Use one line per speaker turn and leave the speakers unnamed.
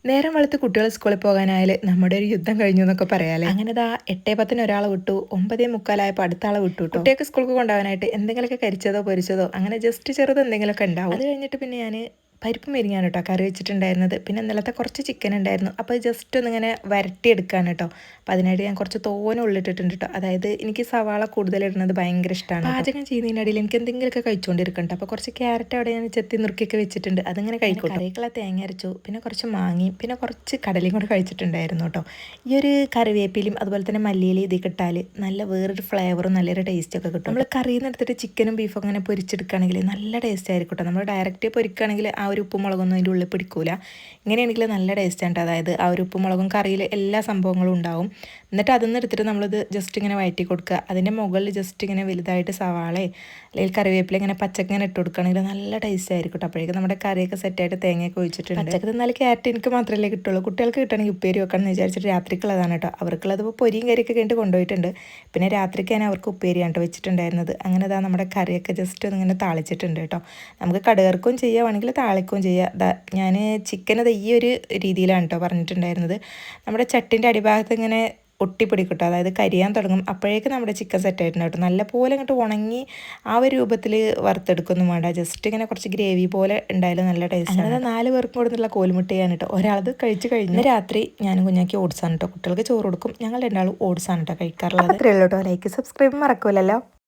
നേരം വെളുത്ത് കുട്ടികൾ സ്കൂളിൽ പോകാനായാൽ നമ്മുടെ ഒരു യുദ്ധം കഴിഞ്ഞു എന്നൊക്കെ പറയാല്ലേ. അങ്ങനെ ദാ 8:10 ഒരാളെ വിട്ടു, 9:45 അടുത്ത ആളെ വിട്ടു. കുട്ടികൾക്ക് സ്കൂൾക്ക് കൊണ്ടുപോകാനായിട്ട് എന്തെങ്കിലുമൊക്കെ കരിച്ചതോ പൊരിച്ചതോ അങ്ങനെ ജസ്റ്റ് ചെറുത് എന്തെങ്കിലുമൊക്കെ ഉണ്ടാവും. അത് കഴിഞ്ഞിട്ട് പിന്നെ ഞാൻ പരിപ്പ് മെരിഞ്ഞാണ് കേട്ടോ കറി വെച്ചിട്ടുണ്ടായിരുന്നത്. പിന്നെ ഇന്നലത്തെ കുറച്ച് ചിക്കൻ ഉണ്ടായിരുന്നു. അപ്പോൾ ജസ്റ്റ് ഒന്നിങ്ങനെ വരട്ടിയെടുക്കുകയാണ് കേട്ടോ. അപ്പോൾ അതിനായിട്ട് ഞാൻ കുറച്ച് തോനെ ഉള്ളിട്ടിട്ടുണ്ട് കേട്ടോ. അതായത് എനിക്ക് സവാള കൂടുതൽ ഇടുന്നത് ഭയങ്കര ഇഷ്ടമാണ്. പാചകം ചെയ്യുന്നതിനിടയിൽ എനിക്ക് എന്തെങ്കിലുമൊക്കെ കഴിച്ചുകൊണ്ടിരിക്കുന്നുണ്ട്. അപ്പോൾ കുറച്ച് ക്യാരറ്റ് അവിടെ ഞാൻ ചെത്തി നുറുക്കിയൊക്കെ വെച്ചിട്ടുണ്ട്. അതിങ്ങനെ കഴിക്കും. കറിക്കുള്ള തേങ്ങ അരച്ചു, പിന്നെ കുറച്ച് മാങ്ങയും പിന്നെ കുറച്ച് കടലയും കൂടെ കഴിച്ചിട്ടുണ്ടായിരുന്നു കേട്ടോ. ഈ ഒരു കറിവേപ്പിലയും അതുപോലെ തന്നെ മല്ലിയില ഇതിൽ ഇട്ടാൽ നല്ല വേറൊരു ഫ്ലേവറും നല്ലൊരു ടേസ്റ്റൊക്കെ കിട്ടും. നമ്മൾ കറിയിൽ നിന്ന് എടുത്തിട്ട് ചിക്കനും ബീഫും അങ്ങനെ പൊരിച്ചെടുക്കുകയാണെങ്കിൽ നല്ല ടേസ്റ്റ് ആയിരിക്കും കേട്ടോ. നമ്മൾ ഡയറക്റ്റ് പൊരിക്കുകയാണെങ്കിൽ ആ ഒരു ഉപ്പും മുളകൊന്നും അതിൻ്റെ ഉള്ളിൽ പിടിക്കൂല. ഇങ്ങനെയാണെങ്കിൽ നല്ല ടേസ്റ്റാണ്. അതായത് ആ ഒരു ഉപ്പും മുളകും കറിയിൽ എല്ലാ സംഭവങ്ങളും ഉണ്ടാവും. എന്നിട്ട് അതൊന്നും എടുത്തിട്ട് നമ്മളിത് ജസ്റ്റ് ഇങ്ങനെ വഴറ്റി കൊടുക്കുക. അതിൻ്റെ മുകളിൽ ജസ്റ്റ് ഇങ്ങനെ വലുതായിട്ട് സവാളയെ അല്ലെങ്കിൽ കറിവേപ്പില ഇങ്ങനെ പച്ചക്ക് ഇങ്ങനെ ഇട്ട് കൊടുക്കുകയാണെങ്കിൽ നല്ല ടേസ്റ്റ് ആയിരിക്കും കേട്ടോ. അപ്പോഴേക്കും നമ്മുടെ കറിയൊക്കെ സെറ്റായിട്ട് തേങ്ങയൊക്കെ ഒഴിച്ചിട്ടുണ്ട്. പച്ചക്ക് തിന്നാൽ ക്യാരറ്റ് എനിക്ക് മാത്രമല്ലേ കിട്ടുള്ളൂ. കുട്ടികൾക്ക് കിട്ടണമെങ്കിൽ ഉപ്പേരി വെക്കണം എന്ന് വിചാരിച്ചിട്ട് രാത്രിക്കുള്ളതാണ് കേട്ടോ. അവർക്കുള്ളത് ഇപ്പോൾ പൊരിയും കറിയൊക്കെ കഴിഞ്ഞിട്ട് കൊണ്ടുപോയിട്ടുണ്ട്. പിന്നെ രാത്രിക്ക് ഞാൻ അവർക്ക് ഉപ്പേരിയാണ് കേട്ടോ വെച്ചിട്ടുണ്ടായിരുന്നത്. അങ്ങനെ ഇതാ നമ്മുടെ കറിയൊക്കെ ജസ്റ്റ് ഒന്നിങ്ങനെ താളിച്ചിട്ടുണ്ട് കേട്ടോ. നമുക്ക് കടുകർക്കും ചെയ്യുകയാണെങ്കിൽ താളിക്കും ചെയ്യുക. ഞാൻ ചിക്കൻ അത് ഈ ഒരു രീതിയിലാണ് കേട്ടോ പറഞ്ഞിട്ടുണ്ടായിരുന്നത്. നമ്മുടെ ചട്ടിൻ്റെ അടിഭാഗത്ത് ഇങ്ങനെ ഒട്ടിപ്പിടിക്കട്ടോ, അതായത് കരിയാൻ തുടങ്ങും. അപ്പോഴേക്കും നമ്മുടെ ചിക്കൻ സെറ്റായിട്ടുണ്ട് കേട്ടോ. നല്ലപോലെ അങ്ങോട്ട് ഉണങ്ങി ആ ഒരു രൂപത്തിൽ വറുത്തെടുക്കൊന്നും വേണ്ട. ജസ്റ്റ് ഇങ്ങനെ കുറച്ച് ഗ്രേവി പോലെ ഉണ്ടായാലും നല്ല ടേസ്റ്റ്. അങ്ങനെ 4 പേർക്കും കൂടെ നിന്നുള്ള കോലുമുട്ടയാണ് കേട്ടോ. ഒരാളത് കഴിച്ച് കഴിഞ്ഞ് രാത്രി ഞാനും കുഞ്ഞാക്കി ഓട്സാണ് കേട്ടോ. കുട്ടികൾക്ക് ചോറ് കൊടുക്കും. ഞങ്ങൾ രണ്ടാളും ഓട്സാണ് കേട്ടോ കഴിക്കാറുള്ളത്. അത്രയേ ഉള്ളൂ കേട്ടോ. Like subscribe മറക്കൂലല്ലോ.